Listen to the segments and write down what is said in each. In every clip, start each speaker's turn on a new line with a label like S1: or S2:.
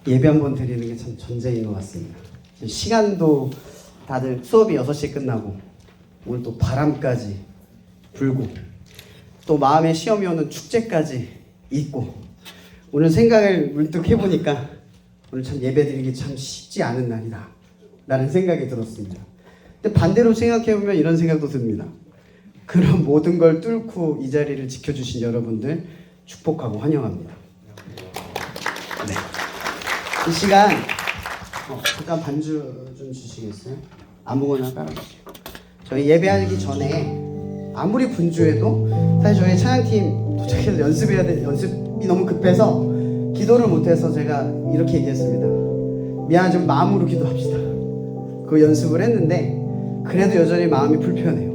S1: 예배 한 번 드리는 게 참 전쟁인 것 같습니다. 시간도 다들 수업이 6시에 끝나고 오늘 또 바람까지 불고 또 마음에 시험이 오는 축제까지 있고 오늘 생각을 문득 해보니까 오늘 참 예배 드리기 참 쉽지 않은 날이다 라는 생각이 들었습니다. 근데 반대로 생각해보면 이런 생각도 듭니다. 그런 모든 걸 뚫고 이 자리를 지켜주신 여러분들 축복하고 환영합니다. 네. 이 시간 잠깐 반주 좀 주시겠어요? 아무거나 깔아주세요. 저희 예배하기 전에 아무리 분주해도 사실 저희 찬양팀 도착해서 연습해야 돼. 연습이 너무 급해서 기도를 못해서 제가 이렇게 얘기했습니다. 미안하지만 마음으로 기도합시다. 그 연습을 했는데 그래도 여전히 마음이 불편해요.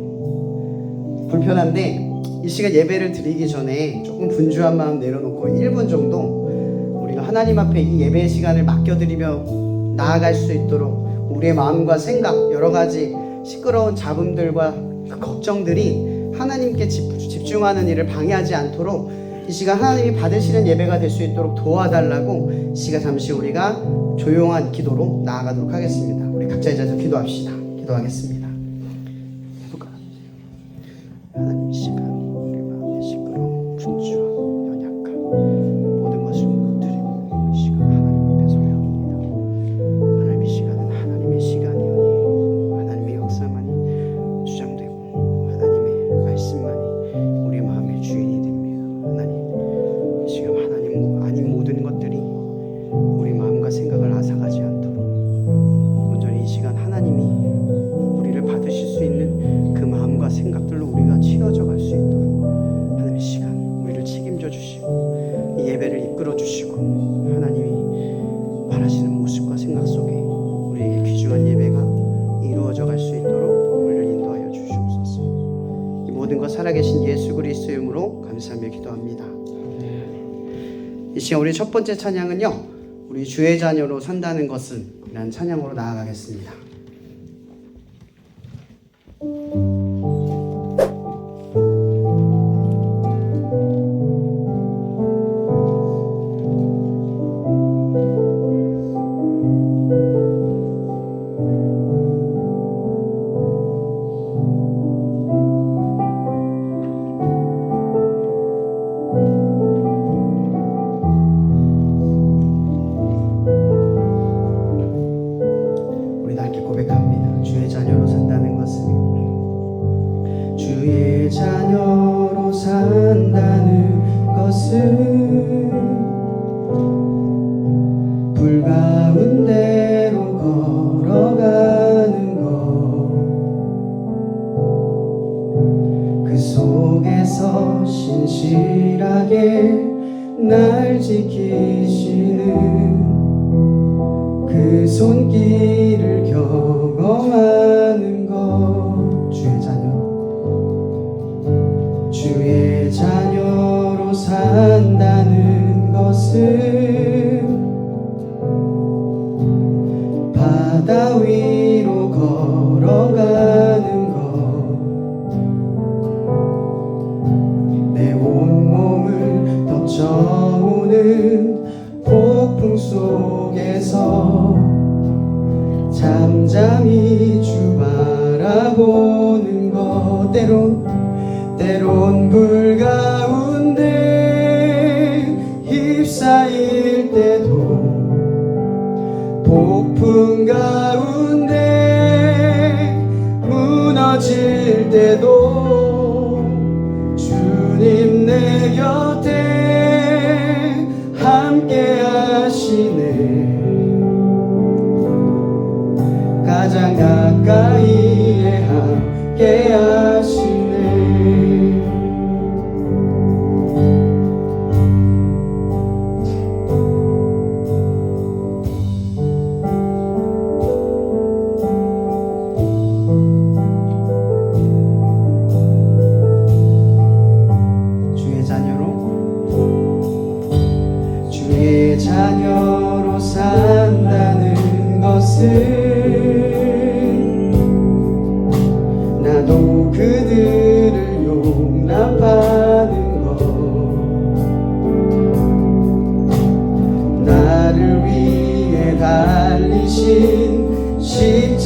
S1: 불편한데 이 시간 예배를 드리기 전에 조금 분주한 마음 내려놓고 1분 정도 우리가 하나님 앞에 이 예배의 시간을 맡겨드리며 나아갈 수 있도록 우리의 마음과 생각, 여러 가지 시끄러운 잡음들과 그 걱정들이 하나님께 집중하는 일을 방해하지 않도록 이 시간 하나님이 받으시는 예배가 될 수 있도록 도와달라고 이 시간 잠시 우리가 조용한 기도로 나아가도록 하겠습니다. 우리 각자의 자리에서 기도합시다. 기도하겠습니다. 하나님 이 시간 우리 마음의 시끄러움, 분주함, 연약함 모든 것을 무너뜨리고 이 시간 하나님 앞에 소리합니다. 하나님 이 시간은 하나님의 시간이오니 하나님의 역사만이 주장되고 하나님의 말씀만이 우리 마음의 주인이 됩니다. 하나님 이 시간 하나님 아닌 모든 것들이 우리 마음과 생각을 앗아가지 않도록 온전히 이 시간 하나님이 우리를 받으실 수 있는 그 마음과 생각들로 우리가 채워져 갈 수 있도록 하나님의 시간 우리를 책임져 주시고 이 예배를 이끌어 주시고 하나님이 바라시는 모습과 생각 속에 우리에게 귀중한 예배가 이루어져 갈 수 있도록 우리를 인도하여 주시옵소서. 이 모든 것 살아계신 예수 그리스도의 이름으로 감사하며 기도합니다. 이 시간 우리 첫 번째 찬양은요, 우리 주의 자녀로 산다는 것은 이라는 찬양으로 나아가겠습니다. 불 가운데로 걸어가는 것, 그 속에서 신실하게 날 지키시는 그 손길을 경험하는 것. 주의 자녀로 산다는 것은 바다 위로 걸어가는 것, 내 온몸을 덮쳐오는 폭풍 속에서 잠잠히 주 바라보는 것, 때론 불 가운데 휩싸일 때도 폭풍 가운데 무너질 때도 주님 내 곁에 함께 하시네. 가장 가까이에 함께 하시네. 자녀로 산다는 것은 나도 그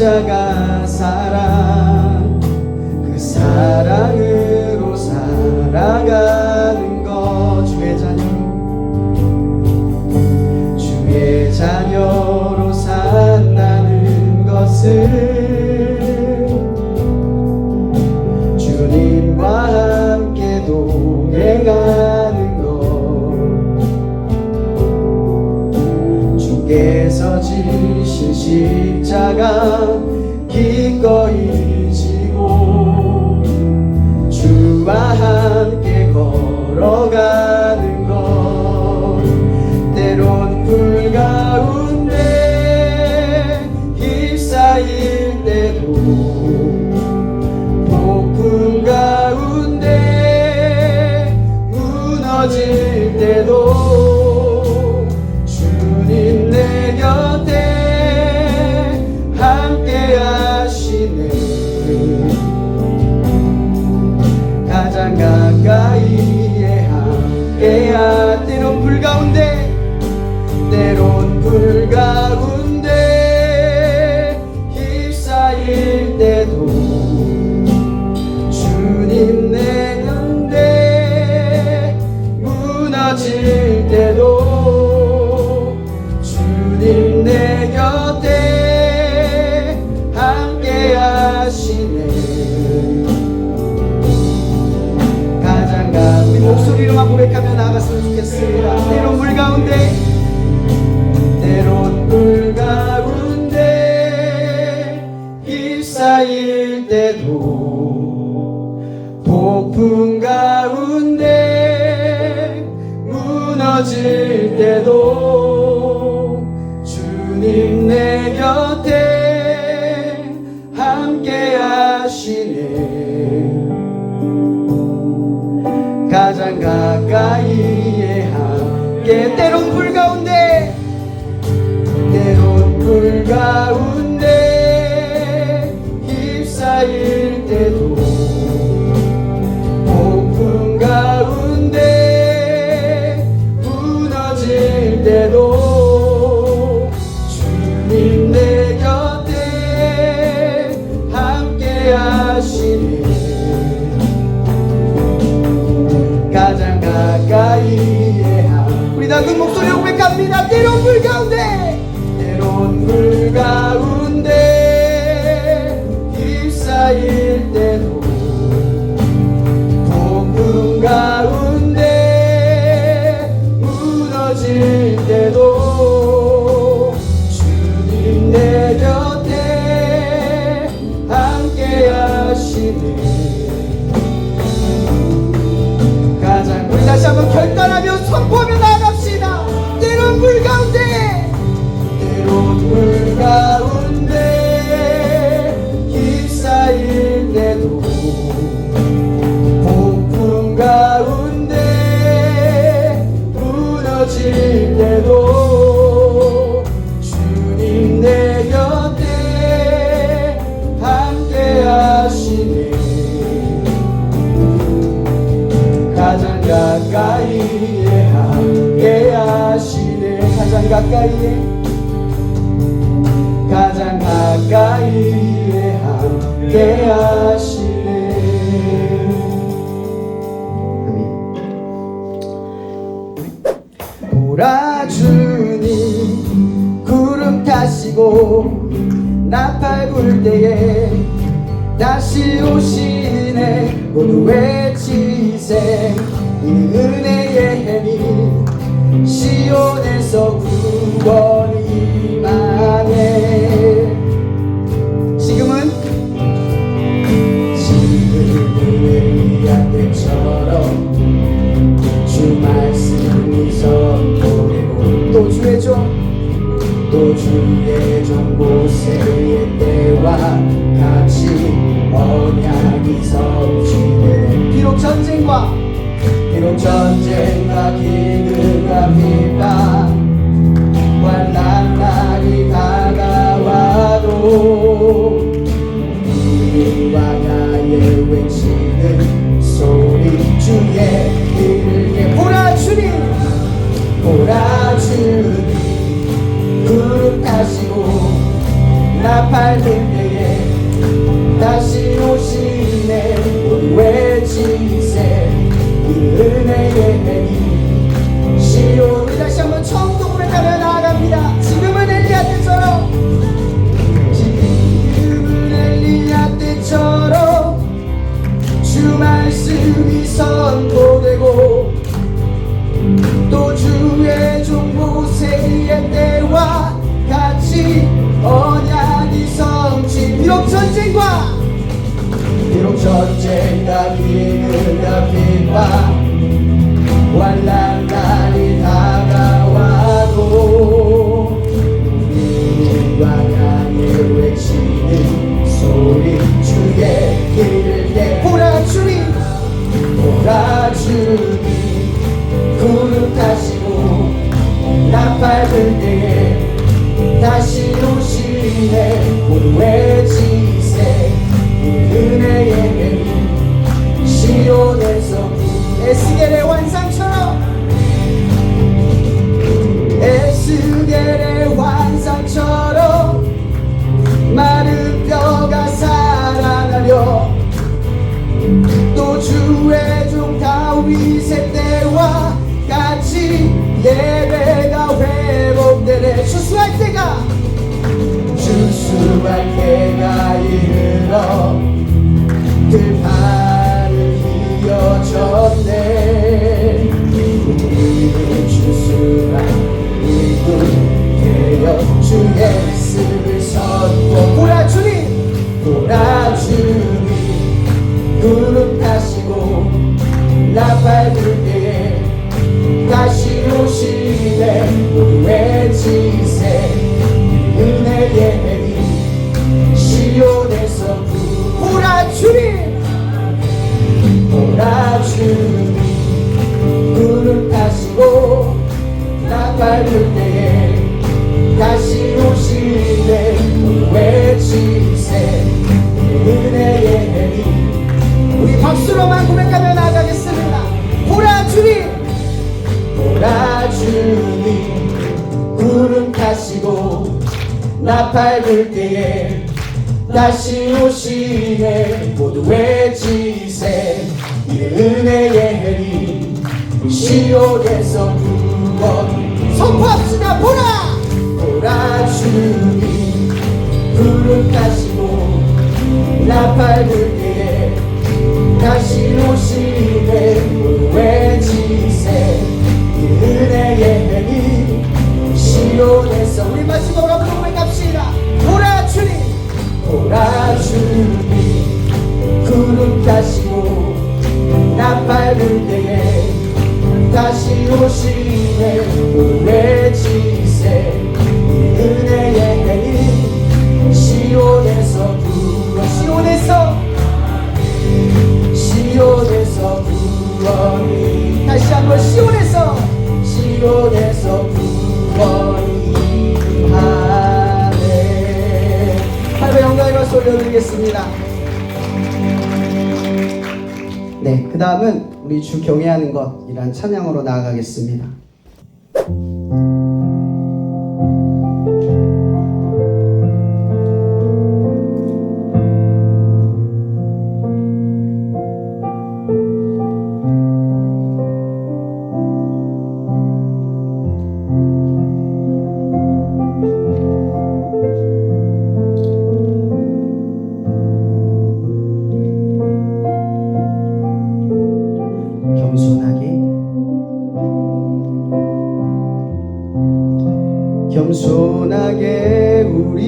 S1: 십자가 사랑, 그 사랑으로 살아가는 것. 주의 자녀로 산다는 것을 주님과 함께 동행하는 것, 주께서 지신 십자가 기꺼이 지고 주와 함께 걸어가는 것, 때론 불 가운데 휩싸일 때도 폭풍 가운데 무너질 때도 주님 내 곁에 함께 하시네. 가장 가까이에 함께하. 때론 불 가운데, 때론 불 가운데 휩싸일 때도 주님 내 곁에, 무너질 때도 주님 내 곁에 함께 하시네. 가장 우리 목소리로만 고백하며 나아갔으면 좋겠습니다. 때론 물 가운데, 때론 물 가운데 휩싸일 때도 폭풍 가운데 무너질 때도 주님 내 곁에 함께 하시네. 가장 가까이에 함께. 때론 불 가운데, 때론 불 가운데 휩싸일 때도 폭풍 가운데 무너질 때도 주님 내 곁에 함께 하시네. 가장 가까이에 우리 다 그 목소리로 고백합니다. 때론 불 가운데, 때론 불 가운데 휩싸일 때도 폭풍 가운데 무너질 때도 주님 내 곁에 함께 하시네. 가장 우리 다시 한번 결단하며 선포하며 나아갑시다. 때론 불 가운데, 때론 불 가운데 휩싸일 때도 폭풍 가운데 무너질 때도 주님 내 곁에 함께 하시네. 가장 가까이에 함께 하시네. 가장 가까이에, 가장 가까이에 함께 하시네. 보라 주님 구름 타시고 나팔 불 때에 다시 오시네. 모두 외치세. 이 은혜의 해미 시온에서 구원이 임하네. 지금은 엘리야 때처럼 주 말씀이 선포되고 또 주의 종 모세의 때와 같이 언약이 성취되네. 비록 전쟁과 기근과 비방 환난 날이 다가와도 이 광야에 외치는 소리 주의 길게. 보라 주님 구름 타시고 나팔 밟을 때에 다시 오시네. 모두 외치세 이 은혜의 힘. 시온. 우리 다시 한번 처음부터 고백하며 나아갑니다. 지금은 엘리야 때처럼, 지금은 엘리야 때처럼 주 말씀이 선포되고 또 주의 종 모세의 때와 같이 언약이 성취. 비록 전쟁과 비극과 핍박 환난 날이 다가와도 우리와 향해 외치는 소리 주의 길게 보라 주님 보라 주님 구름 타시고 나 밟을 때에 다시 오시네. 모두 외치세 이 은혜의 힘. 시온에서 에스겔의 환상처럼 에스겔의 환상처럼 마른 뼈가 살아나려 또 주의 종 다윗의 때와 같이 예배가 회복되네. 추수할 때가 이르러 들판을 이어졌네. 우리는 추수할 일꾼 되어 주의 말씀을 선포. 보라 주님 구름 타시고 나 밟을 때에 다시 오시네. 모두 외치세 은혜의 힘. 시온에서 보라 주님 구름 타시고 나 밟을 때에 다시 오시네. 모두 외치세 은혜의 힘. 우리 박수로만 고백하며 나가겠습니다. 보라 주님 구름 타시고 나 밟을 때에 다시 오시네. 모두 외치세 이 은혜의 힘. 시온에서 구원 선포합시다. 보라 주님 구름 타시고 나 밟을 때에 다시 오시네. 모두 외치세 이 은혜의 힘. 시온에서 우리 마지막으로 한번 고백합시다. 보라 주님 구름 타시고 나 밟을 때에 다시 오시네. 모두 외치세 이 은혜의 힘. 시온에서 구원이 다시 한번 시온에서 구원이 하네. 하나님의 영광의 박수 올려드리겠습니다. 네, 그 다음은 우리 주 경외하는 것이란 찬양으로 나아가겠습니다. 겸손하게 우리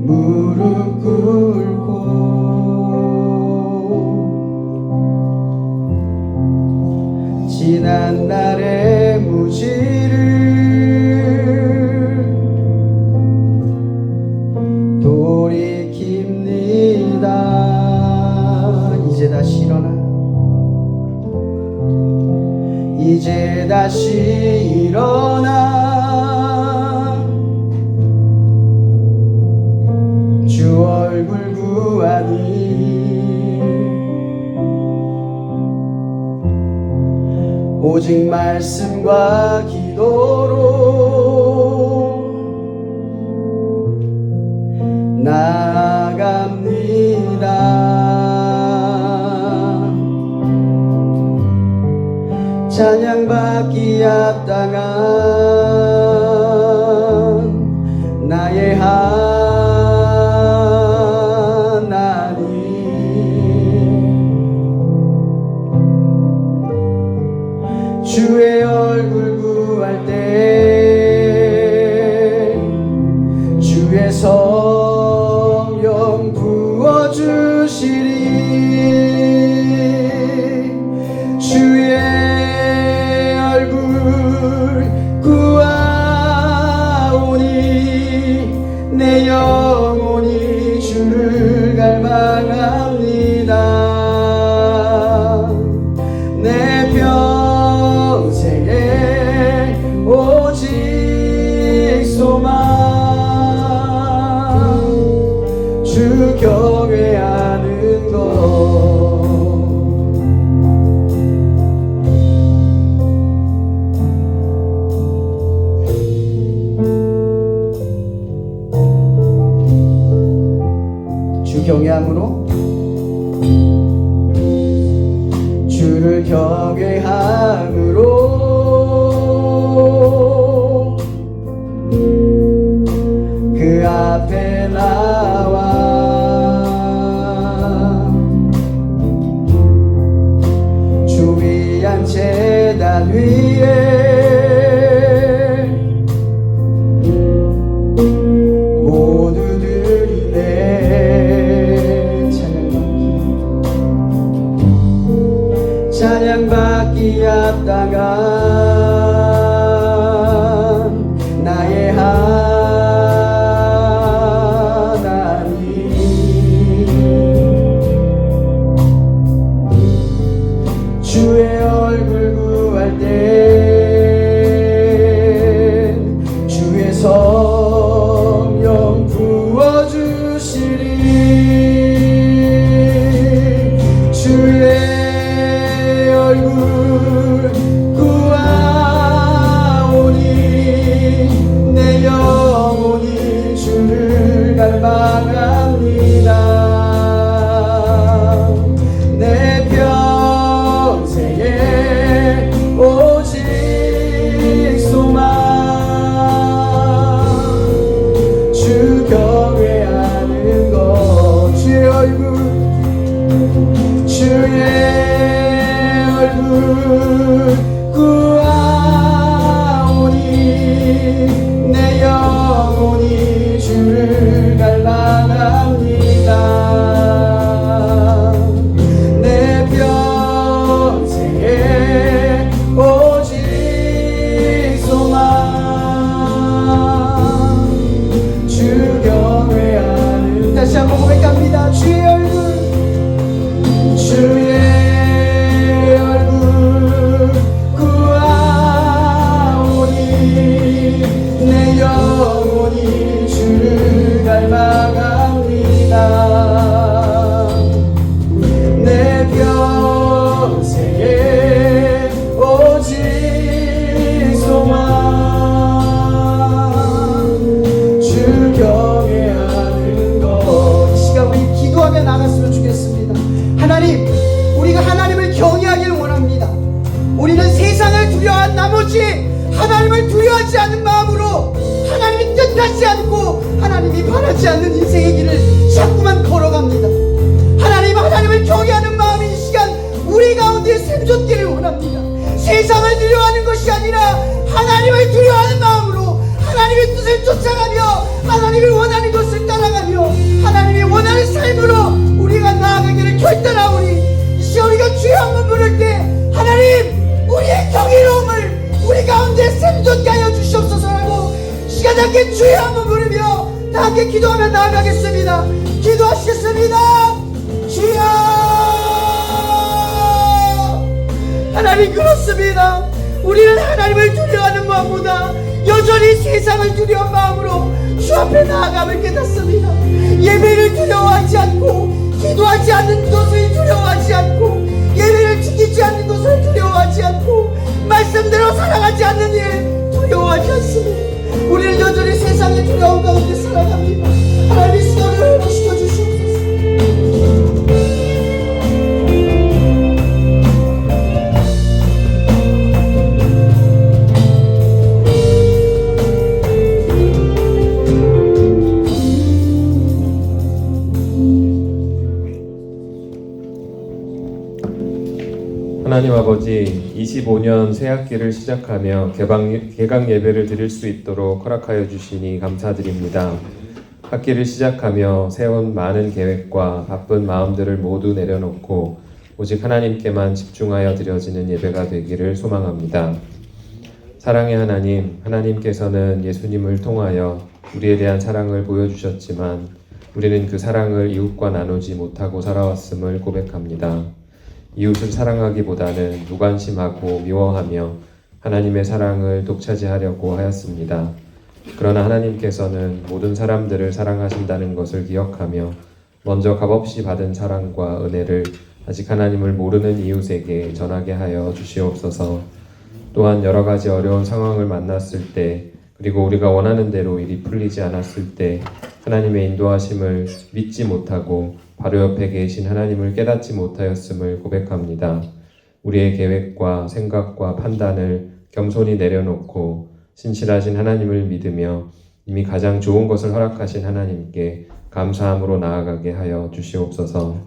S1: 무릎 꿇고 지난 날의 무지를 돌이킵니다. 이제 다시 일어나 이제 다시 일어나 주 얼굴 구하니 오직 말씀과 기도로 나아갑니다. 찬양받기 합당한 나의 하나님, 주의 얼굴 구할 때 주의 성령 부어주시리. 주의 얼굴 구하오니 내 영혼이 주를 갈망합니다. 내 평생에 오직 소망 주 경외하는 것. 주 경외함으로, 주를 경외함으로 그 앞에 나와 주 위한 제단 위에 모두들이 내 찬양받기 합당한 나의 하나님, 주의 얼굴 구할 때 주의 성령 부어주시리. 주의 얼굴 구하오니 내 영혼이 주를 갈망합니다. 내 평생에 오직 소망 주 경외하는 것. 주의 얼굴, 주의 얼굴 구하오니 내 영혼이 주를 갈망합니다. 내 평생에 오직 소망 주 경외하는. 다시 한번 고백합니다. 주의 얼굴, 주의 내 영혼이 주를 갈망합니다. 내 평생에 오직 소망 주 경외하는 것. 이 시간 우리 기도하며 나갔으면 좋겠습니다. 하나님, 우리가 하나님을 경외하기를 원합니다. 우리는 세상을 두려워한 나머지 하나님을 두려워하지 않는 마음으로 하나님이 뜻하지 않고 하나님이 바라지 않는 인생의 길을 자꾸만 걸어갑니다. 하나님을 경외하는 마음이 이 시간 우리 가운데 샘솟기를 원합니다. 세상을 두려워하는 것이 아니라 하나님을 두려워하는 마음으로 하나님의 뜻을 쫓아가며 하나님이 원하는 것을 따라가며 하나님이 원하는 삶으로 우리가 나아가기를 결단하오니, 이 시간 우리가 주여 한번 부를 때 하나님, 우리의 경이로움을 우리 가운데 샘솟게 하여 주시옵소서라고 시간 함께 주여 한번 부르며 다 함께 기도하며 나아가겠습니다. 기도하시겠습니다. 주여. 하나님, 그렇습니다. 우리는 하나님을 두려워하는 마음보다 여전히 세상을 두려운 마음으로 주 앞에 나아감을 깨닫습니다. 예배를 두려워하지 않고 기도하지 않는 것을 두려워하지 않고 예배를 지키지 않는 것을 두려워하지 않고 스스로 사랑하지 않는 일 두려워하지 않습니다. 우리는 여전히 세상의 두려움 가운데 살아갑니다. 하나님의 시간을 부시켜 주시옵소서.
S2: 하나님 아버지, 25년 새학기를 시작하며 개강 예배를 드릴 수 있도록 허락하여 주시니 감사드립니다. 학기를 시작하며 세운 많은 계획과 바쁜 마음들을 모두 내려놓고 오직 하나님께만 집중하여 드려지는 예배가 되기를 소망합니다. 사랑의 하나님, 하나님께서는 예수님을 통하여 우리에 대한 사랑을 보여주셨지만 우리는 그 사랑을 이웃과 나누지 못하고 살아왔음을 고백합니다. 이웃을 사랑하기보다는 무관심하고 미워하며 하나님의 사랑을 독차지하려고 하였습니다. 그러나 하나님께서는 모든 사람들을 사랑하신다는 것을 기억하며 먼저 값없이 받은 사랑과 은혜를 아직 하나님을 모르는 이웃에게 전하게 하여 주시옵소서. 또한 여러 가지 어려운 상황을 만났을 때, 그리고 우리가 원하는 대로 일이 풀리지 않았을 때 하나님의 인도하심을 믿지 못하고 바로 옆에 계신 하나님을 깨닫지 못하였음을 고백합니다. 우리의 계획과 생각과 판단을 겸손히 내려놓고 신실하신 하나님을 믿으며 이미 가장 좋은 것을 허락하신 하나님께 감사함으로 나아가게 하여 주시옵소서.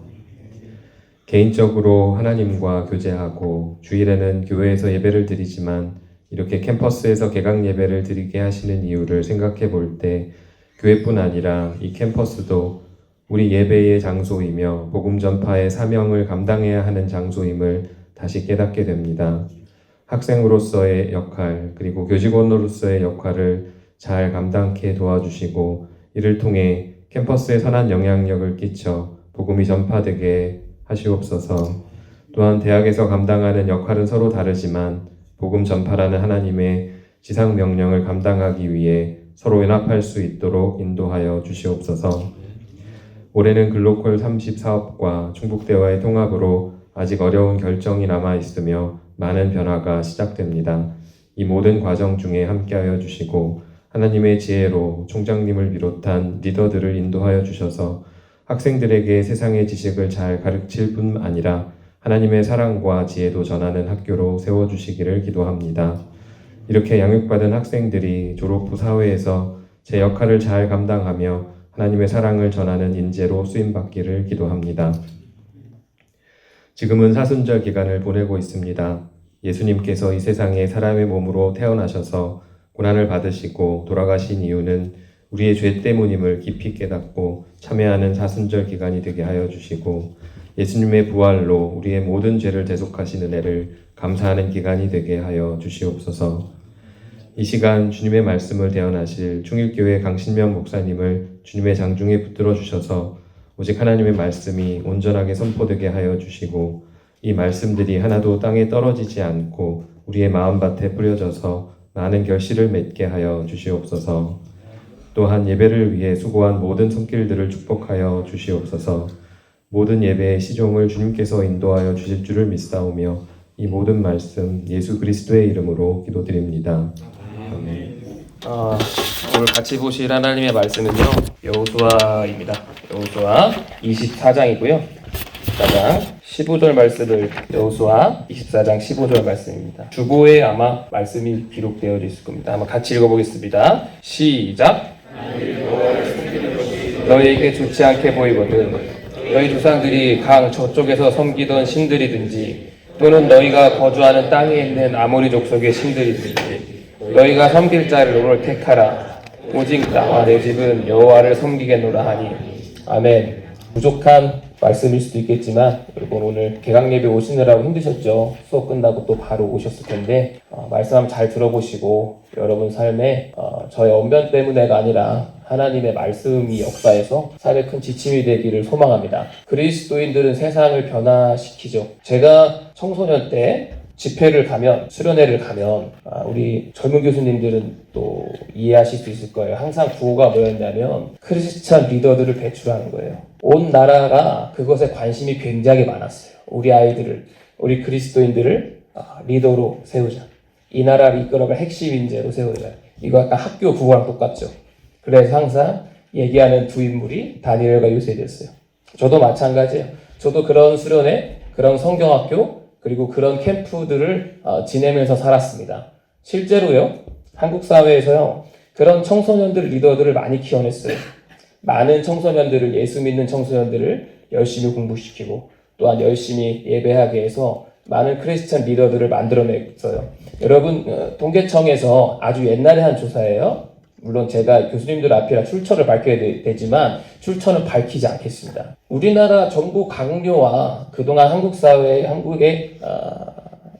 S2: 개인적으로 하나님과 교제하고 주일에는 교회에서 예배를 드리지만 이렇게 캠퍼스에서 개강 예배를 드리게 하시는 이유를 생각해 볼 때 교회뿐 아니라 이 캠퍼스도 우리 예배의 장소이며 복음 전파의 사명을 감당해야 하는 장소임을 다시 깨닫게 됩니다. 학생으로서의 역할, 그리고 교직원으로서의 역할을 잘 감당케 도와주시고 이를 통해 캠퍼스에 선한 영향력을 끼쳐 복음이 전파되게 하시옵소서. 또한 대학에서 감당하는 역할은 서로 다르지만 복음 전파라는 하나님의 지상 명령을 감당하기 위해 서로 연합할 수 있도록 인도하여 주시옵소서. 올해는 글로컬 30 사업과 충북대와의 통합으로 아직 어려운 결정이 남아 있으며 많은 변화가 시작됩니다. 이 모든 과정 중에 함께하여 주시고 하나님의 지혜로 총장님을 비롯한 리더들을 인도하여 주셔서 학생들에게 세상의 지식을 잘 가르칠 뿐 아니라 하나님의 사랑과 지혜도 전하는 학교로 세워주시기를 기도합니다. 이렇게 양육받은 학생들이 졸업 후 사회에서 제 역할을 잘 감당하며 하나님의 사랑을 전하는 인재로 쓰임받기를 기도합니다. 지금은 사순절 기간을 보내고 있습니다. 예수님께서 이 세상에 사람의 몸으로 태어나셔서 고난을 받으시고 돌아가신 이유는 우리의 죄 때문임을 깊이 깨닫고 참여하는 사순절 기간이 되게 하여 주시고 예수님의 부활로 우리의 모든 죄를 대속하신 은혜를 감사하는 기간이 되게 하여 주시옵소서. 이 시간 주님의 말씀을 대언하실 충일교회 강신명 목사님을 주님의 장중에 붙들어 주셔서 오직 하나님의 말씀이 온전하게 선포되게 하여 주시고 이 말씀들이 하나도 땅에 떨어지지 않고 우리의 마음밭에 뿌려져서 많은 결실을 맺게 하여 주시옵소서. 또한 예배를 위해 수고한 모든 손길들을 축복하여 주시옵소서. 모든 예배의 시종을 주님께서 인도하여 주실 줄을 믿사오며 이 모든 말씀 예수 그리스도의 이름으로 기도드립니다. 아멘.
S3: 오늘 같이 보실 하나님의 말씀은요, 여호수아입니다. 여호수아 24장이고요. 24장 15절 말씀을 여호수아 24장 15절 말씀입니다. 주보에 아마 말씀이 기록되어 있을 겁니다. 한번 같이 읽어보겠습니다. 시작. 너희에게 좋지 않게 보이거든 너희 조상들이 강 저쪽에서 섬기던 신들이든지 또는 너희가 거주하는 땅에 있는 아모리 족속의 신들이든지 너희가 섬길 자를 오늘 택하라. 오직 나와 내 집은 여호와를 섬기겠노라 하니. 아멘. 부족한 말씀일 수도 있겠지만 여러분 오늘 개강 예배 오시느라고 힘드셨죠? 수업 끝나고 또 바로 오셨을 텐데 말씀 한번 잘 들어보시고 여러분 삶에 저의 언변 때문에가 아니라 하나님의 말씀이 역사에서 삶에 큰 지침이 되기를 소망합니다. 그리스도인들은 세상을 변화시키죠. 제가 청소년 때 집회를 가면, 수련회를 가면 우리 젊은 교수님들은 또 이해하실 수 있을 거예요. 항상 구호가 뭐였냐면 크리스찬 리더들을 배출하는 거예요. 온 나라가 그것에 관심이 굉장히 많았어요. 우리 아이들을, 우리 그리스도인들을 리더로 세우자. 이 나라를 이끌어갈 핵심 인재로 세워져요. 이거 약간 학교 국어랑 똑같죠. 그래서 항상 얘기하는 두 인물이 다니엘과 요셉이었어요. 저도 마찬가지예요. 저도 그런 수련회, 그런 성경학교, 그리고 그런 캠프들을 지내면서 살았습니다. 실제로요, 한국 사회에서요, 그런 청소년들 리더들을 많이 키워냈어요. 많은 청소년들을, 예수 믿는 청소년들을 열심히 공부시키고 또한 열심히 예배하게 해서 많은 크리스찬 리더들을 만들어냈어요. 여러분, 통계청에서 아주 옛날에 한 조사예요. 물론 제가 교수님들 앞이라 출처를 밝혀야 되지만 출처는 밝히지 않겠습니다. 우리나라 정부 강요와 그동안 한국 사회, 한국의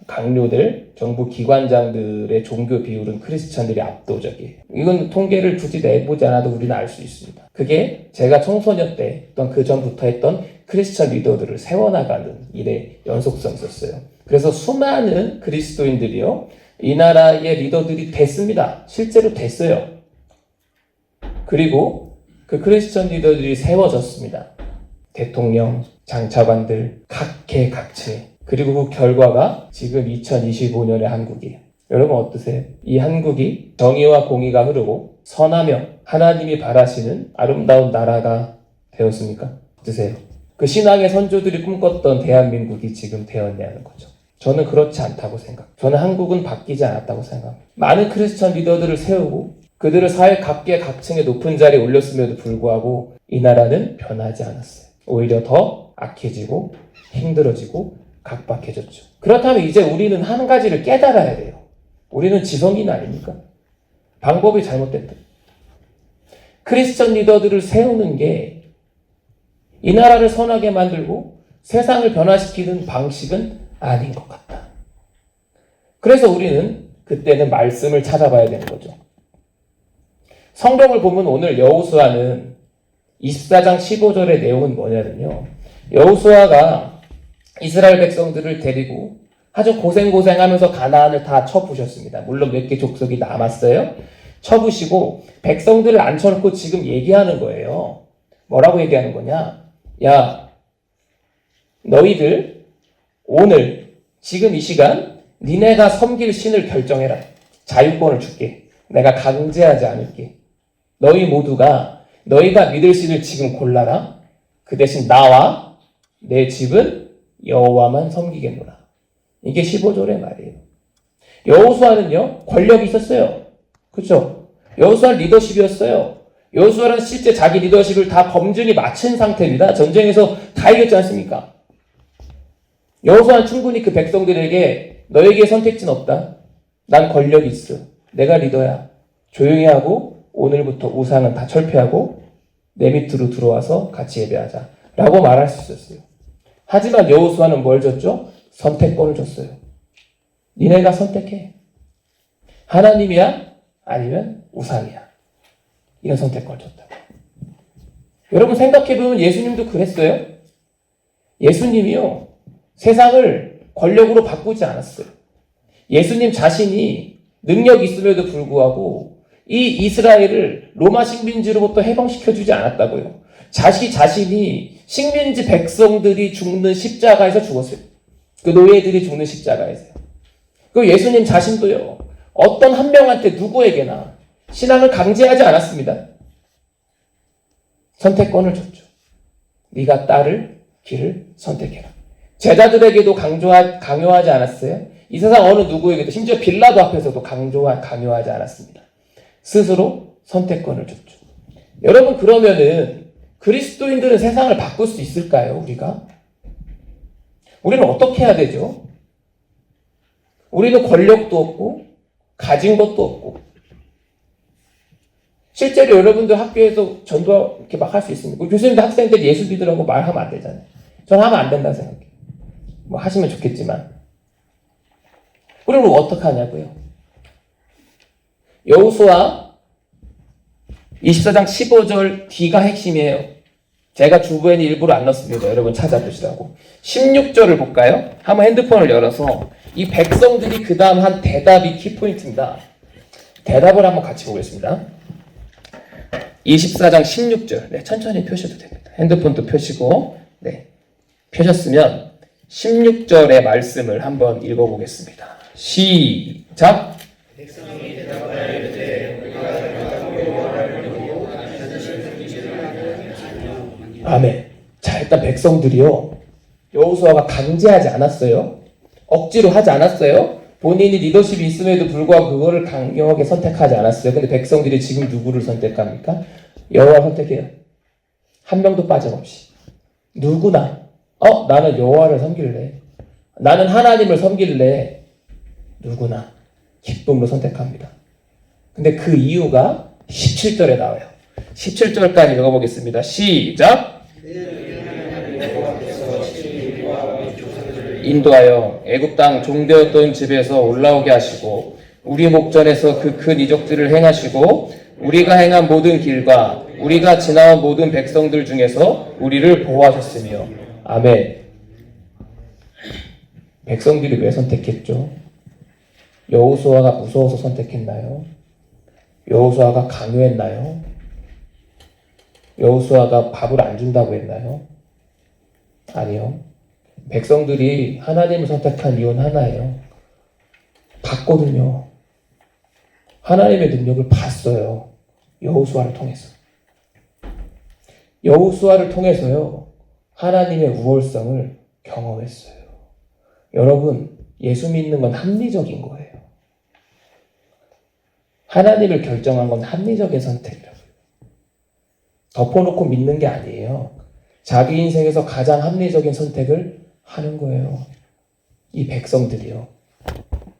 S3: 강요들, 정부 기관장들의 종교 비율은 크리스찬들이 압도적이에요. 이건 통계를 굳이 내보지 않아도 우리는 알 수 있습니다. 그게 제가 청소년 때 또는 그 전부터 했던 크리스찬 리더들을 세워나가는 일의 연속성이 있었어요. 그래서 수많은 그리스도인들이요, 이 나라의 리더들이 됐습니다. 실제로 됐어요. 그리고 그 크리스천 리더들이 세워졌습니다. 대통령, 장차관들, 각계각층. 그리고 그 결과가 지금 2025년의 한국이에요. 여러분 어떠세요? 이 한국이 정의와 공의가 흐르고 선하며 하나님이 바라시는 아름다운 나라가 되었습니까? 어떠세요? 그 신앙의 선조들이 꿈꿨던 대한민국이 지금 되었냐는 거죠. 저는 그렇지 않다고 생각해요. 저는 한국은 바뀌지 않았다고 생각합니다. 많은 크리스천 리더들을 세우고 그들을 사회 각계각층의 높은 자리에 올렸음에도 불구하고 이 나라는 변하지 않았어요. 오히려 더 악해지고 힘들어지고 각박해졌죠. 그렇다면 이제 우리는 한 가지를 깨달아야 돼요. 우리는 지성인 아닙니까? 방법이 잘못됐다. 크리스천 리더들을 세우는 게 이 나라를 선하게 만들고 세상을 변화시키는 방식은 아닌 것 같다. 그래서 우리는 그때는 말씀을 찾아봐야 되는 거죠. 성경을 보면 오늘 여호수아는 24장 15절의 내용은 뭐냐면요, 여호수아가 이스라엘 백성들을 데리고 아주 고생하면서 가나안을 다 쳐부셨습니다. 물론 몇 개 족속이 남았어요. 쳐부시고 백성들을 앉혀놓고 지금 얘기하는 거예요. 뭐라고 얘기하는 거냐? 야, 너희들 오늘 지금 이 시간 니네가 섬길 신을 결정해라. 자유권을 줄게. 내가 강제하지 않을게. 너희 모두가 너희가 믿을 신을 지금 골라라. 그 대신 나와 내 집은 여호와만 섬기겠노라. 이게 15절의 말이에요. 여호수아는요, 권력이 있었어요. 그렇죠? 여호수아는 리더십이었어요. 여호수아는 실제 자기 리더십을 다 검증이 마친 상태입니다. 전쟁에서 다 이겼지 않습니까? 여호수아는 충분히 그 백성들에게 너에게 선택지는 없다. 난 권력이 있어. 내가 리더야. 조용히 하고 오늘부터 우상은 다 철폐하고 내 밑으로 들어와서 같이 예배하자. 라고 말할 수 있었어요. 하지만 여호수아는 뭘 줬죠? 선택권을 줬어요. 니네가 선택해. 하나님이야? 아니면 우상이야. 이런 선택권을 줬다고. 여러분 생각해보면 예수님도 그랬어요. 예수님이요, 세상을 권력으로 바꾸지 않았어요. 예수님 자신이 능력이 있음에도 불구하고 이 이스라엘을 로마 식민지로부터 해방시켜주지 않았다고요. 자신이 식민지 백성들이 죽는 십자가에서 죽었어요. 그 노예들이 죽는 십자가에서요. 그 예수님 자신도요, 어떤 한 명한테 누구에게나 신앙을 강제하지 않았습니다. 선택권을 줬죠. 네가 따를 길을 선택해라. 제자들에게도 강요하지 않았어요. 이 세상 어느 누구에게도, 심지어 빌라도 앞에서도 강요하지 않았습니다. 스스로 선택권을 줬죠. 여러분, 그러면은 그리스도인들은 세상을 바꿀 수 있을까요? 우리는 어떻게 해야 되죠? 우리는 권력도 없고 가진 것도 없고, 실제로 여러분들 학교에서 전도 이렇게 막 할 수 있습니까? 교수님도 학생들 예수 믿으라고 말하면 안 되잖아요. 저는 하면 안 된다고 생각해요. 뭐 하시면 좋겠지만. 그러면 어떻게 하냐고요? 여호수아 24장 15절 뒤가 핵심이에요. 제가 주부에는 일부러 안 넣었습니다. 여러분 찾아보시라고. 16절을 볼까요? 한번 핸드폰을 열어서 이 백성들이 그 다음 한 대답이 키포인트입니다. 대답을 한번 같이 보겠습니다. 24장 16절. 네, 천천히 펴셔도 됩니다. 핸드폰도 펴시고, 네, 펴셨으면 16절의 말씀을 한번 읽어보겠습니다. 시작. 시작. 아멘. 자, 일단 백성들이요, 여호수아가 강제하지 않았어요. 억지로 하지 않았어요. 본인이 리더십이 있음에도 불구하고 그거를 강력하게 선택하지 않았어요. 근데 백성들이 지금 누구를 선택합니까? 여호와 선택해요. 한 명도 빠짐없이. 누구나 나는 여호와를 섬길래, 나는 하나님을 섬길래, 누구나 기쁨으로 선택합니다. 근데 그 이유가 17절에 나와요. 17절까지 읽어보겠습니다. 시작. 인도하여 애굽 땅 종되었던 집에서 올라오게 하시고 우리 목전에서 그 큰 이적들을 행하시고 우리가 행한 모든 길과 우리가 지나온 모든 백성들 중에서 우리를 보호하셨으며. 아멘. 백성들이 왜 선택했죠? 여호수아가 무서워서 선택했나요? 여호수아가 강요했나요? 여호수아가 밥을 안 준다고 했나요? 아니요. 백성들이 하나님을 선택한 이유는 하나예요. 봤거든요. 하나님의 능력을 봤어요. 여호수아를 통해서. 여호수아를 통해서요, 하나님의 우월성을 경험했어요. 여러분, 예수 믿는 건 합리적인 거예요. 하나님을 결정한 건 합리적인 선택이라고요. 덮어놓고 믿는 게 아니에요. 자기 인생에서 가장 합리적인 선택을 하는 거예요. 이 백성들이요,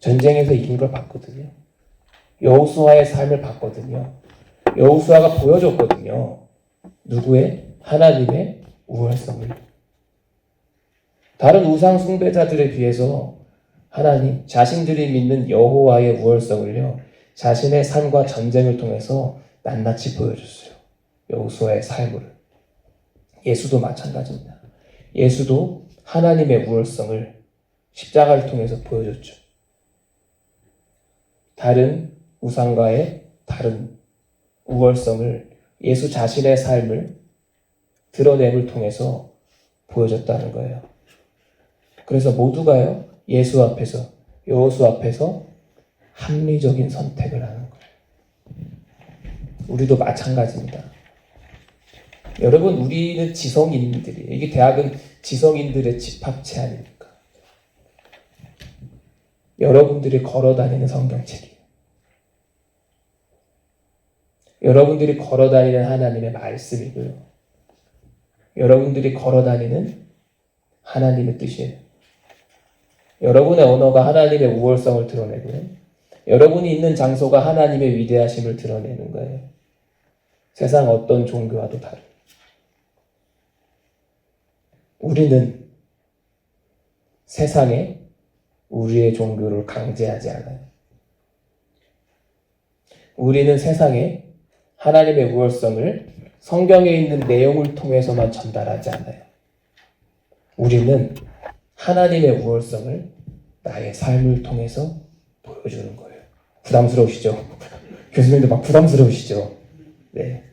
S3: 전쟁에서 이긴 걸 봤거든요. 여호수아의 삶을 봤거든요. 여호수아가 보여줬거든요. 누구의? 하나님의 우월성을. 다른 우상 숭배자들에 비해서 하나님, 자신들이 믿는 여호와의 우월성을요, 자신의 삶과 전쟁을 통해서 낱낱이 보여줬어요. 여호수아의 삶을. 예수도 마찬가지입니다. 예수도 하나님의 우월성을 십자가를 통해서 보여줬죠. 다른 우상과의 다른 우월성을, 예수 자신의 삶을 드러냄을 통해서 보여줬다는 거예요. 그래서 모두가요, 예수 앞에서, 여호수 앞에서 합리적인 선택을 하는 거예요. 우리도 마찬가지입니다. 여러분, 우리는 지성인들이에요. 이게 대학은 지성인들의 집합체 아닙니까? 여러분들이 걸어다니는 성경책이에요. 여러분들이 걸어다니는 하나님의 말씀이고요. 여러분들이 걸어다니는 하나님의 뜻이에요. 여러분의 언어가 하나님의 우월성을 드러내고요. 여러분이 있는 장소가 하나님의 위대하심을 드러내는 거예요. 세상 어떤 종교와도 다른. 우리는 세상에 우리의 종교를 강제하지 않아요. 우리는 세상에 하나님의 우월성을 성경에 있는 내용을 통해서만 전달하지 않아요. 우리는 하나님의 우월성을 나의 삶을 통해서 보여주는 거예요. 부담스러우시죠? 교수님들 막 부담스러우시죠? 네.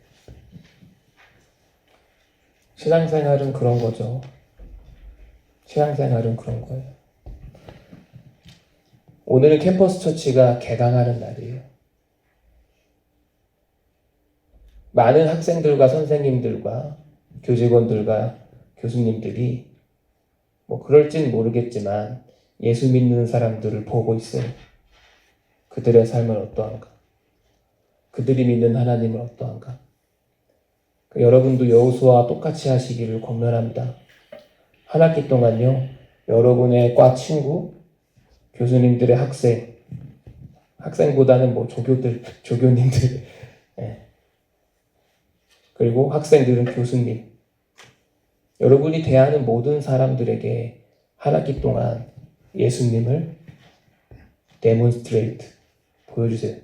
S3: 신앙생활은 그런 거죠. 신앙생활은 그런 거예요. 오늘은 캠퍼스 처치가 개강하는 날이에요. 많은 학생들과 선생님들과 교직원들과 교수님들이 그럴진 모르겠지만 예수 믿는 사람들을 보고 있어요. 그들의 삶은 어떠한가? 그들이 믿는 하나님은 어떠한가? 여러분도 여호수아와 똑같이 하시기를 권면합니다. 한 학기 동안요, 여러분의 과 친구, 교수님들의 학생보다는 조교님들, 네. 그리고 학생들은 교수님, 여러분이 대하는 모든 사람들에게 한 학기 동안 예수님을 데몬스트레이트, 보여주세요.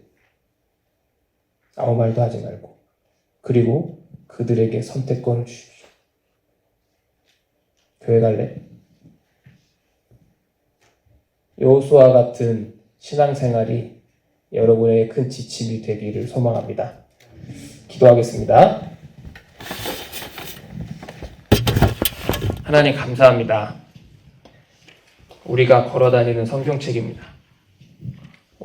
S3: 아무 말도 하지 말고. 그리고 그들에게 선택권을 주십시오. 교회 갈래? 여호수아 같은 신앙생활이 여러분의 큰 지침이 되기를 소망합니다. 기도하겠습니다. 하나님 감사합니다. 우리가 걸어다니는 성경책입니다.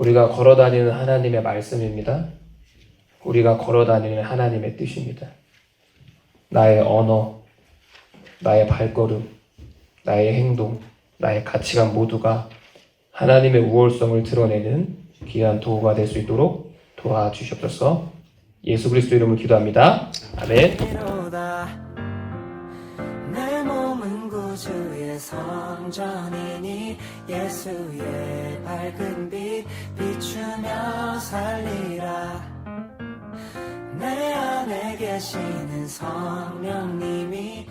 S3: 우리가 걸어다니는 하나님의 말씀입니다. 우리가 걸어다니는 하나님의 뜻입니다. 나의 언어, 나의 발걸음, 나의 행동, 나의 가치관 모두가 하나님의 우월성을 드러내는 귀한 도구가 될 수 있도록 도와주시옵소서. 예수 그리스도 이름으로 기도합니다. 아멘.
S4: 내 몸은 구주의 성전이니 예수의 밝은 빛 비추며 살리라. 내 안에 계시는 성령님이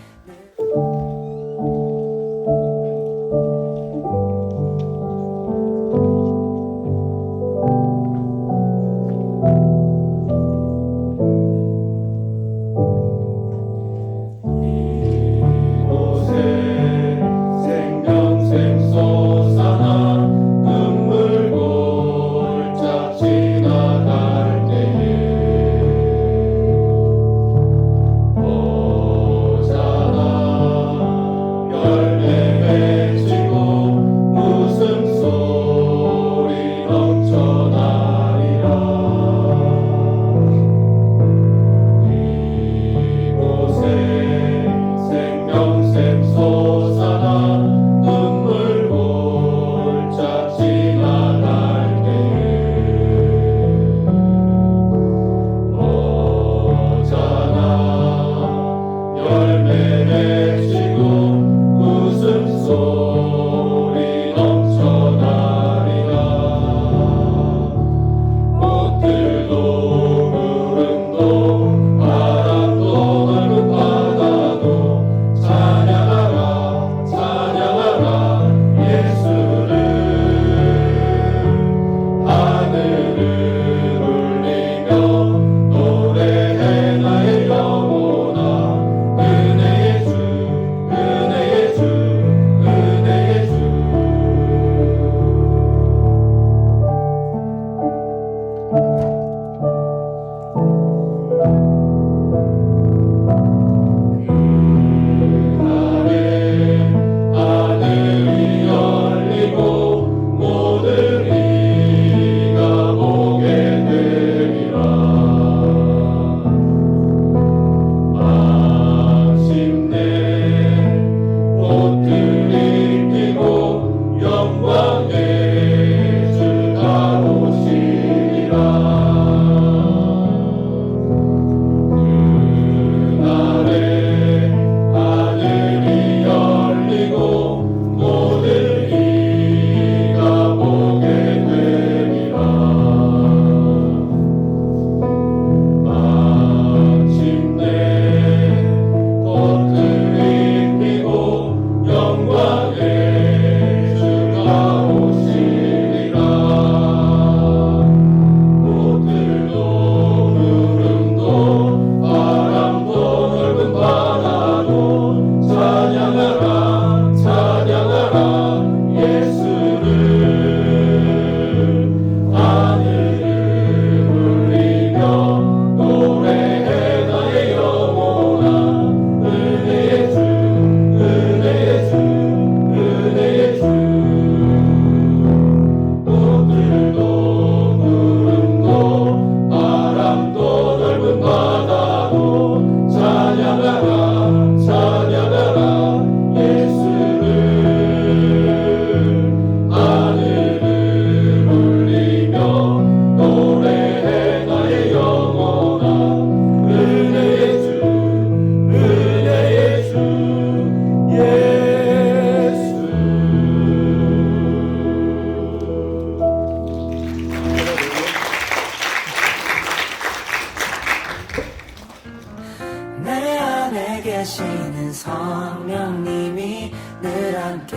S4: 계시는 성령님이 늘 함께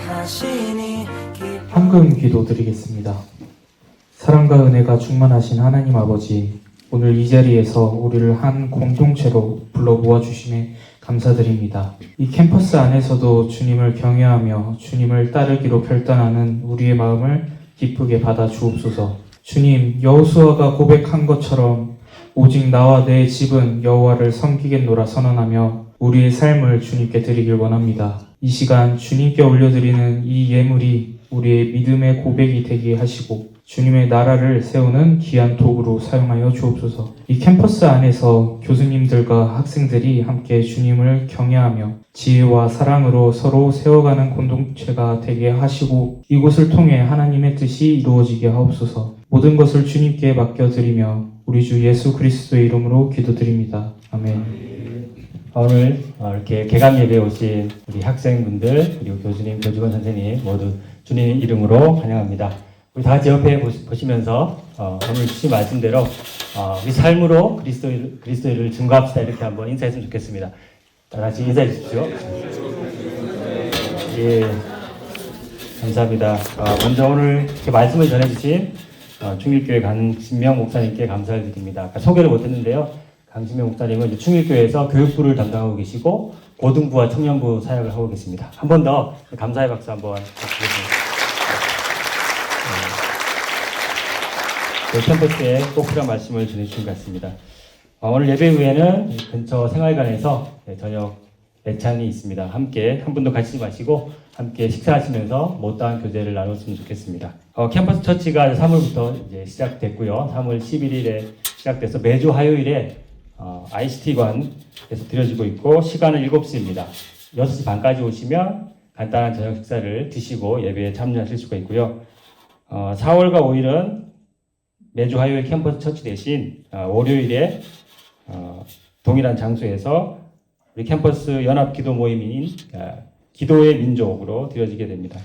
S4: 하시니
S5: 황금 기도 드리겠습니다. 사랑과 은혜가 충만하신 하나님 아버지, 오늘 이 자리에서 우리를 한 공동체로 불러 모아주심에 감사드립니다. 이 캠퍼스 안에서도 주님을 경외하며 주님을 따르기로 결단하는 우리의 마음을 기쁘게 받아 주옵소서. 주님, 여호수아가 고백한 것처럼 오직 나와 내 집은 여호와를 섬기겠노라 선언하며 우리의 삶을 주님께 드리길 원합니다. 이 시간 주님께 올려드리는 이 예물이 우리의 믿음의 고백이 되게 하시고 주님의 나라를 세우는 귀한 도구로 사용하여 주옵소서. 이 캠퍼스 안에서 교수님들과 학생들이 함께 주님을 경외하며 지혜와 사랑으로 서로 세워가는 공동체가 되게 하시고 이곳을 통해 하나님의 뜻이 이루어지게 하옵소서. 모든 것을 주님께 맡겨드리며 우리 주 예수 그리스도의 이름으로 기도드립니다. 아멘.
S6: 오늘 이렇게 개강 예배에 오신 우리 학생분들 그리고 교수님, 교직원 선생님 모두 주님 이름으로 환영합니다. 우리 다 같이 옆에 보시면서 오늘 주신 말씀대로 우리 삶으로 그리스도를 증거합시다 이렇게 한번 인사했으면 좋겠습니다. 다 같이 인사해 주십시오. 예, 감사합니다. 먼저 오늘 이렇게 말씀을 전해주신 충일교회 강신명 목사님께 감사를 드립니다. 아까 소개를 못했는데요. 강신명 목사님은 이제 충일교회에서 교육부를 담당하고 계시고 고등부와 청년부 사역을 하고 계십니다. 한 번 더 감사의 박수 한번 드리겠습니다. 캠퍼스에 꼭 필요한 말씀을 전해주신 것 같습니다. 오늘 예배 후에는 근처 생활관에서 저녁 예찬이 있습니다. 함께 한 분도 가시지 마시고 함께 식사하시면서 못다한 교제를 나눴으면 좋겠습니다. 캠퍼스 처치가 3월부터 이제 시작됐고요. 3월 11일에 시작돼서 매주 화요일에 ICT관에서 드려지고 있고 시간은 7시입니다. 6시 반까지 오시면 간단한 저녁 식사를 드시고 예배에 참여하실 수가 있고요. 4월과 5일은 매주 화요일 캠퍼스 처치 대신 월요일에 동일한 장소에서 우리 캠퍼스 연합 기도 모임인 기도의 민족으로 드려지게 됩니다.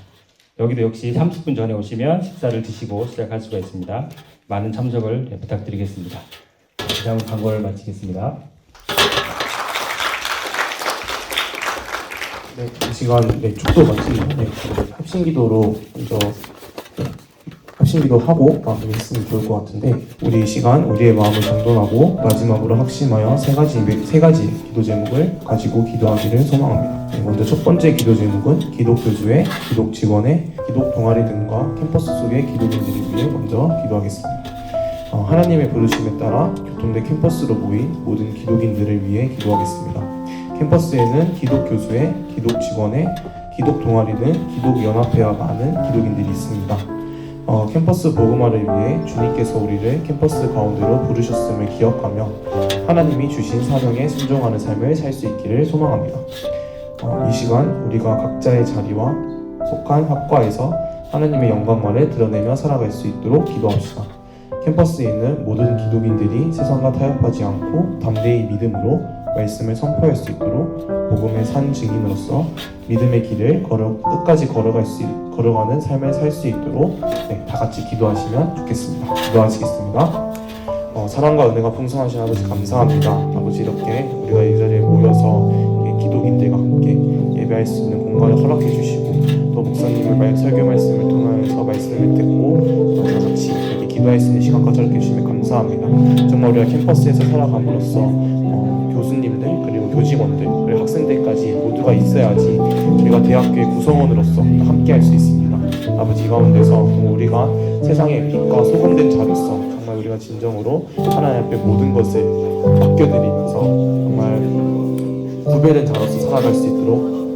S6: 여기도 역시 30분 전에 오시면 식사를 드시고 시작할 수가 있습니다. 많은 참석을 부탁드리겠습니다. 이상 광고를 마치겠습니다.
S7: 네, 이 시간 축도 같이 합심기도로 먼저 합심기도 하고 마무리했으면 좋을 것 같은데 우리 이 시간 우리의 마음을 정돈하고 마지막으로 확심하여 세 가지 기도 제목을 가지고 기도하기를 소망합니다. 네, 먼저 첫 번째 기도 제목은 기독 교주의, 기독 직원의, 기독 동아리 등과 캠퍼스 속의 기독인들을 위해 먼저 기도하겠습니다. 하나님의 부르심에 따라 교통대 캠퍼스로 모인 모든 기독인들을 위해 기도하겠습니다. 캠퍼스에는 기독 교수의, 기독 직원의, 기독 동아리 등 기독 연합회와 많은 기독인들이 있습니다. 캠퍼스 복음화를 위해 주님께서 우리를 캠퍼스 가운데로 부르셨음을 기억하며 하나님이 주신 사명에 순종하는 삶을 살 수 있기를 소망합니다. 이 시간 우리가 각자의 자리와 속한 학과에서 하나님의 영광만을 드러내며 살아갈 수 있도록 기도합시다. 캠퍼스에 있는 모든 기독인들이 세상과 타협하지 않고 담대히 믿음으로 말씀을 선포할 수 있도록 복음의 산 증인으로서 믿음의 길을 끝까지 걸어가는 삶을 살 수 있도록 다 같이 기도하시면 좋겠습니다. 기도하시겠습니다. 사랑과 은혜가 풍성하신 아버지 감사합니다. 아버지 이렇게 우리가 이 자리에 모여서 기독인들과 함께 예배할 수 있는 공간을 허락해 주시고 또 목사님의 설교 말씀을 통하여서 말씀을 듣고 다 같이 이렇게 기도할 수 있는 시간까지 허락해 주시면 감사합니다. 정말 우리가 캠퍼스에서 살아감으로써 교수님들 그리고 교직원들 그리고 학생들까지 모두가 있어야지 우리가 대학교의 구성원으로서 함께 할 수 있습니다. 아버지 이 가운데서 우리가 세상의 빛과 소금된 자로서 정말 우리가 진정으로 하나님 앞에 모든 것을 맡겨드리면서 정말 구별된 자로서 살아갈 수 있도록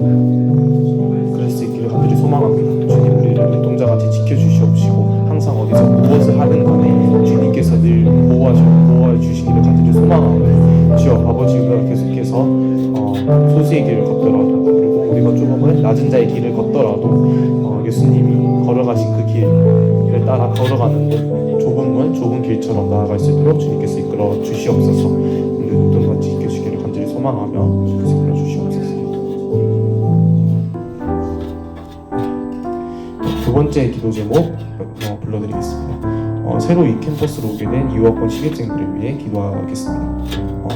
S7: 그럴 수 있기를 간절히 소망합니다. 주님 우리를 눈동자같이 지켜주시옵시고 항상 어디서 무엇을 하든 간에 주님께서 늘 보호해 주시기를 간절히 소망하오니 주여 아버지 우리가 계속해서 소수의 길을 걷더라도 그리고 우리가 조금은 낮은 자의 길을 걷더라도 예수님이 걸어가신 그 길을 따라 걸어가는데 좁은 좁은 길처럼 나아갈 수 있도록 주님께서 이끌어 주시옵소서. 우리 눈동자같이 지켜주시기를 간절히 소망하며 주님께서 이끌어 주시옵소서. 두 번째 기도 제목 불러드리겠습니다. 새로 이 캠퍼스로 오게 된 유학권 신입생들을 위해 기도하겠습니다.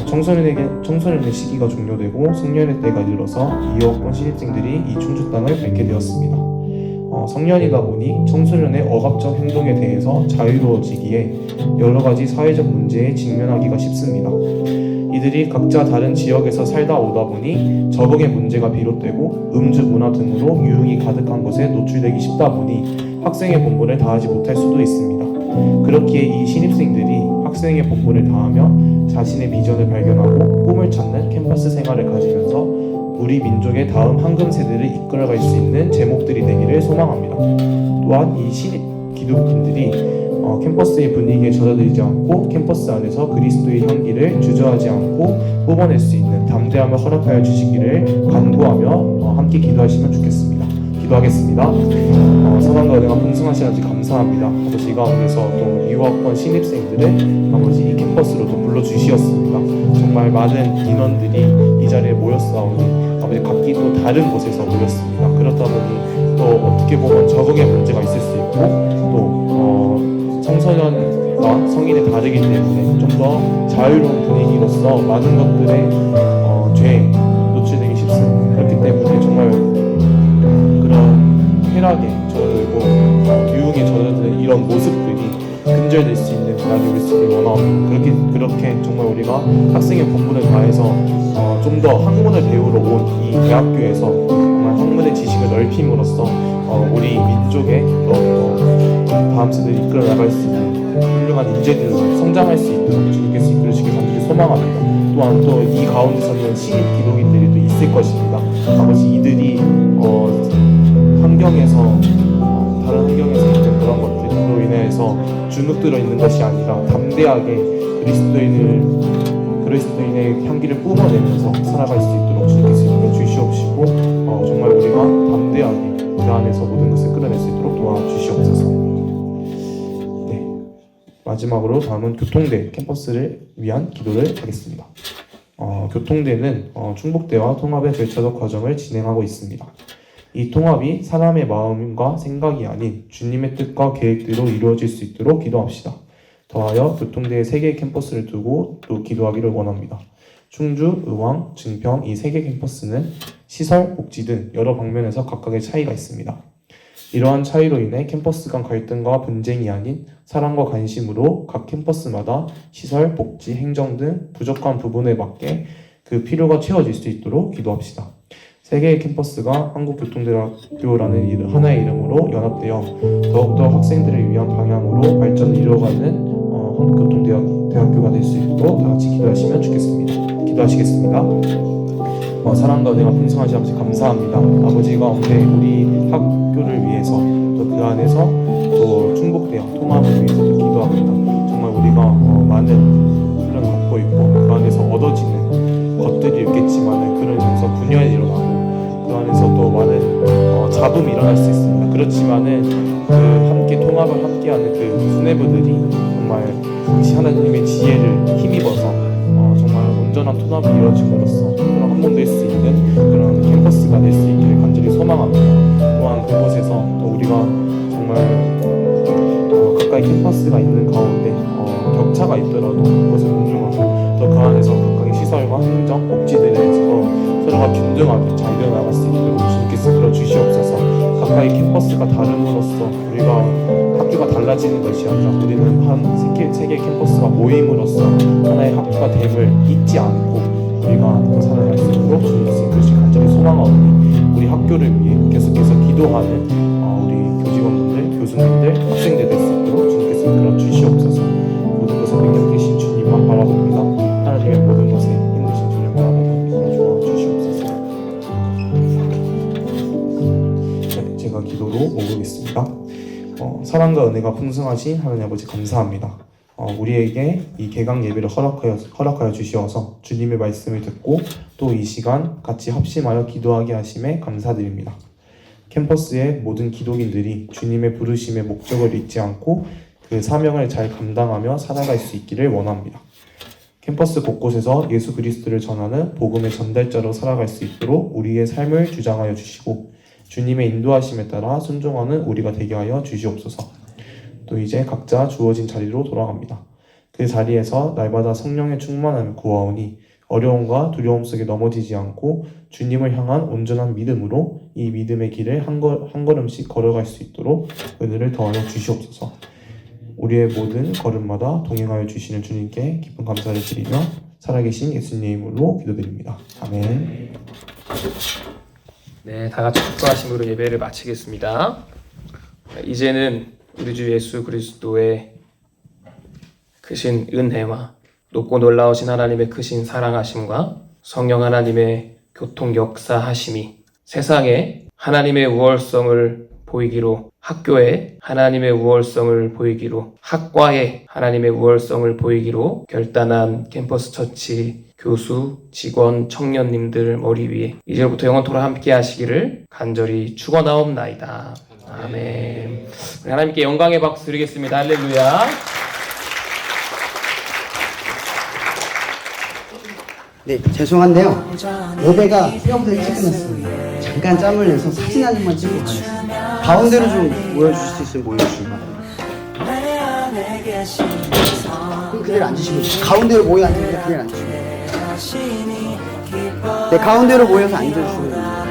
S7: 청소년의 시기가 종료되고 성년의 때가 이르러서 이 유학권 신입생들이 이 충주 땅을 밟게 되었습니다. 성년이다 보니 청소년의 억압적 행동에 대해서 자유로워지기에 여러 가지 사회적 문제에 직면하기가 쉽습니다. 이들이 각자 다른 지역에서 살다 오다 보니 적응의 문제가 비롯되고 음주 문화 등으로 유흥이 가득한 것에 노출되기 쉽다 보니 학생의 본분을 다하지 못할 수도 있습니다. 그렇기에 이 신입생들이 학생의 본분을 다하며 자신의 비전을 발견하고 꿈을 찾는 캠퍼스 생활을 가지면서 우리 민족의 다음 황금 세대를 이끌어갈 수 있는 제목들이 되기를 소망합니다. 또한 이 신입 기독인들이 캠퍼스의 분위기에 젖어들지 않고 캠퍼스 안에서 그리스도의 향기를 주저하지 않고 뿜어낼 수 있는 담대함을 허락하여 주시기를 간구하며 함께 기도하시면 좋겠습니다. 기도하겠습니다. 사랑과 은혜가 풍성하신 아버지 감사합니다. 아버지 이 가운데서 또 유학원 신입생들을 아버지 이 캠퍼스로 또 불러주시었습니다. 정말 많은 인원들이 이 자리에 모였사오니 아버지 각기 또 다른 곳에서 모였습니다. 그렇다 보니 또 어떻게 보면 적응의 문제가 있을 수 있고 또 청소년과 성인이 다르기 때문에 좀 더 자유로운 분위기로서 많은 것들에 죄에 노출되기 쉽습니다. 그렇기 때문에 정말 그런 쾌락에 젖어들고 유흥에 젖어드는 이런 모습들이 근절될 수 있는 날이 올 수 있길 원합니다. 그렇게 정말 우리가 학생의 본분을 다해서 좀 더 학문을 배우러 온 이 대학교에서 정말 학문의 지식을 넓힘으로써 우리 민족의 또 다음 세대를 이끌어 나갈 수 있는 훌륭한 인재들로 성장할 수 있도록 주님께서 이끌어주시길 간절히 소망합니다. 또한 또 이 가운데서는 신입 기독인들이 또 있을 것입니다. 아버지 이들이 환경에서 다른 환경에서 있는 그런 것들로 인해서 주눅들어 있는 것이 아니라 담대하게 그리스도인의 향기를 뿜어내면서 살아갈 수 있도록 주님께서 이끌어 주시옵시고 정말 우리가 담대하게 그 안에서 모든 것을 끌어낼 수 있도록 도와주시옵소서. 네, 마지막으로 다음은 교통대 캠퍼스를 위한 기도를 하겠습니다. 교통대는 충북대와 통합의 절차적 과정을 진행하고 있습니다. 이 통합이 사람의 마음과 생각이 아닌 주님의 뜻과 계획대로 이루어질 수 있도록 기도합시다. 더하여 교통대에 3개의 캠퍼스를 두고 또 기도하기를 원합니다. 충주, 의왕, 증평 이 3개 캠퍼스는 시설, 복지 등 여러 방면에서 각각의 차이가 있습니다. 이러한 차이로 인해 캠퍼스 간 갈등과 분쟁이 아닌 사랑과 관심으로 각 캠퍼스마다 시설, 복지, 행정 등 부족한 부분에 맞게 그 필요가 채워질 수 있도록 기도합시다. 3개의 캠퍼스가 한국교통대학교라는 하나의 이름으로 연합되어 더욱더 학생들을 위한 방향으로 발전을 이루어가는 한국교통대학교가 될 수 있도록 다 같이 기도하시면 좋겠습니다. 기도하시겠습니다. 사랑과 은혜가 풍성하신 아버지 감사합니다. 아버지 가운데 우리 학교를 위해서 또 그 안에서 또 충북대학 통합을 위해서도 기도합니다. 정말 우리가 많은 훈련을 받고 있고 그 안에서 얻어지는 것들이 있겠지만 그러면서 분열이 일어나고 그 안에서 또 많은 잡음이 일어날 수 있습니다. 그렇지만은 그 함께 통합을 함께하는 그 수뇌부들이 정말 하나님의 지혜를 힘입어서 정말 온전한 통합이 이루어짐으로써 그런 한몸될 수 있는 그런 캠퍼스가 될 수 있기를 간절히 소망합니다. 또한 그곳에서 또 우리가 정말 가까이 캠퍼스가 있는 가운데 격차가 있더라도 그것을 존중하고 또 그 안에서 각각의 시설과 행정, 복지들에서 서로가 균등하게 잘 되어나갈 수 있도록 주님께서 들어주시옵소서. 가까이 캠퍼스가 다름으로써 우리가 학교가 달라지는 것이 아니라 우리는 한 세 개의 캠퍼스가 모임으로써 하나의 학교가 됨을 잊지 않고 우리가 살아갈 수 있도록 주님께서 이끄시길 간절히 소망하오니 우리 학교를 위해 계속해서 기도하는 우리 교직원분들, 교수님들, 학생들 될 수 있도록 주님께서 이끌어 주시옵소서. 모든 것에 능력 되신 주님만 바라봅니다. 하나님의 모든 것에 힘드신 주님 바라보고 이끌어 주시옵소서. 네, 제가 기도로 모으겠습니다. 사랑과 은혜가 풍성하신 하나님 아버지 감사합니다. 우리에게 이 개강 예배를 허락하여 주시어서 주님의 말씀을 듣고 또 이 시간 같이 합심하여 기도하게 하심에 감사드립니다. 캠퍼스의 모든 기독인들이 주님의 부르심의 목적을 잊지 않고 그 사명을 잘 감당하며 살아갈 수 있기를 원합니다. 캠퍼스 곳곳에서 예수 그리스도를 전하는 복음의 전달자로 살아갈 수 있도록 우리의 삶을 주장하여 주시고 주님의 인도하심에 따라 순종하는 우리가 되게 하여 주시옵소서. 또 이제 각자 주어진 자리로 돌아갑니다. 그 자리에서 날마다 성령의 충만함을 구하오니 어려움과 두려움 속에 넘어지지 않고 주님을 향한 온전한 믿음으로 이 믿음의 길을 한 걸음씩 걸어갈 수 있도록 은혜를 더하여 주시옵소서. 우리의 모든 걸음마다 동행하여 주시는 주님께 깊은 감사를 드리며 살아계신 예수님의 이름으로 기도드립니다. 아멘.
S3: 네, 다 같이 축도하심으로 예배를 마치겠습니다. 이제는 우리 주 예수 그리스도의 크신 은혜와 높고 놀라우신 하나님의 크신 사랑하심과 성령 하나님의 교통 역사하심이 세상에 하나님의 우월성을 보이기로, 학교에 하나님의 우월성을 보이기로, 학과에 하나님의 우월성을 보이기로 결단한 캠퍼스 처치 교수, 직원, 청년님들 머리 위에 이제부터 영원토록 함께 하시기를 간절히 축원하옵나이다. 아멘. 우리 하나님께 영광의 박수 드리겠습니다. 할렐루야.
S1: 네, 죄송한데요. 예배가 생각보다 일찍 끝났습니다. 잠깐 짬을 내서 사진 한 장만 찍고 가겠습니다. 가운데로 좀 모여주실 수 있으면 모여주시기 바랍니다.
S4: 내 안에 계신
S1: 그대로 앉으시면 가운데로 모여 앉으면 그대로 앉으시면 돼요.
S4: 하시니
S1: 네, 가운데로 모여서 앉아주시면 됩니다.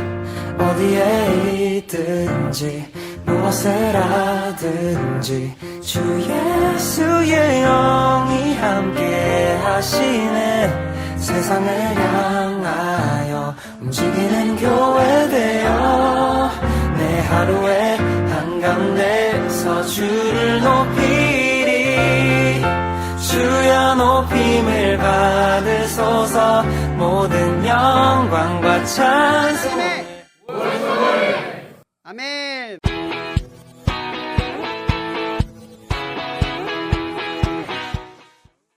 S4: 어디에 있든지 무엇을 하든지 주 예수의 영이 함께 하시네. 세상을 향하여 움직이는 교회 되어 내 하루의 한가운데서 주를 높이리. 주여 높임을 받으소서. 모든 영광과 찬양